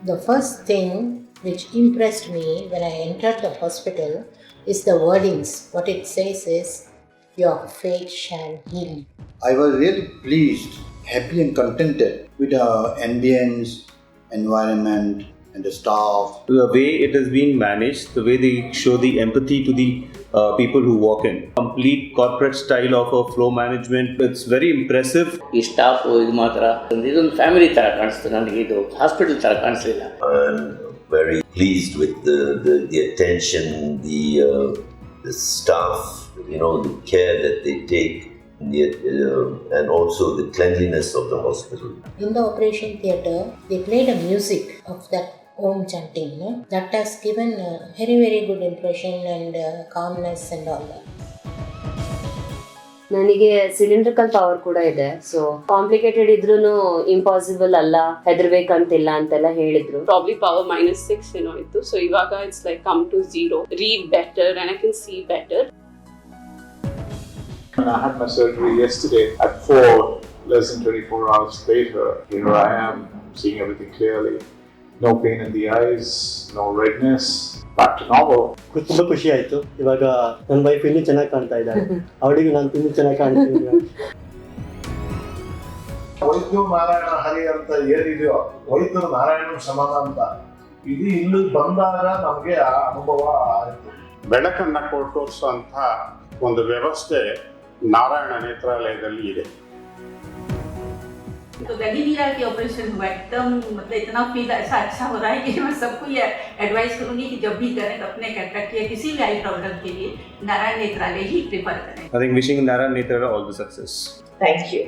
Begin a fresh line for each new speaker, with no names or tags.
The first thing which impressed me when I entered the hospital is the wordings. What it says is, your faith shall heal.
I was really pleased, happy and contented with the ambience, environment and the staff.
The way it has been managed, the way they show the empathy to the people who walk in. Complete corporate style of a flow management. It's very impressive.
ಈ staff ಇದು ಮಾತ್ರ ಇದೊಂದು family ಥರ ಕಾಣಿಸ್ತು ನನಗೆ, ಇದು hospital ಥರ ಕಾಣಿಸ್ಲಿಲ್ಲ.
I'm very pleased with the attention, the staff, the care that they take, and also the cleanliness of the hospital.
In the operation theatre, they played a music of that Om chanting. That has given a very, very good impression and calmness and all that.
ನನಗೆ cylindrical power ಕೂಡ ಇದೆ, so complicated ಇದ್ರೂ impossible ಅಲ್ಲ, ಹೆದರ್ಬೇಕಂತಿಲ್ಲ ಅಂತೆಲ್ಲ ಹೇಳಿದ್ರು.
Probably power -6 ಏನೋ ಇತ್ತು, so ಇವಾಗ it's like come to 0, read better and I can see better.
When I had my surgery yesterday at 4, less than 24 hours later, here I am seeing everything clearly. No pain in the eyes, no redness, back to normal.
ತುಂಬ ಖುಷಿ ಆಯಿತು. ಇವಾಗ ನನ್ನ wife ಇನ್ನೂ ಚೆನ್ನಾಗಿ ಕಾಣ್ತಾ ಇದ್ದಾರೆ, ಅವಳಿಗೂ ನಾನು ಇನ್ನೂ ಚೆನ್ನಾಗಿ ಕಾಣ್ತೀನಿ.
ವೈದ್ಯರು ನಾರಾಯಣ ಹರಿ ಅಂತ ಏನಿದೆಯೋ, ವೈದ್ಯರು ನಾರಾಯಣ ಸಮಾನ ಅಂತ, ಇದು ಇಲ್ಲಿ ಬಂದಾಗ ನಮಗೆ ಆ ಅನುಭವ ಆಯಿತು.
ಬೆಳಕನ್ನು ತೋರಿಸುವಂಥ ಒಂದು ವ್ಯವಸ್ಥೆ ನಾರಾಯಣ ನೇತ್ರಾಲಯದಲ್ಲಿ ಇದೆ.
तो लग ही नहीं रहा कि ऑपरेशन हुआ, एकदम मतलब इतना फील ऐसा अच्छा हो रहा है कि मैं सबको ये एडवाइस करूंगी कि जब भी करें तो अपने कैटरेक्ट या किसी भी आई प्रॉब्लम के लिए नारायण नेत्रालय ही प्रेफर करें.
I think wishing Narayana Nethralaya all the success.
Thank you.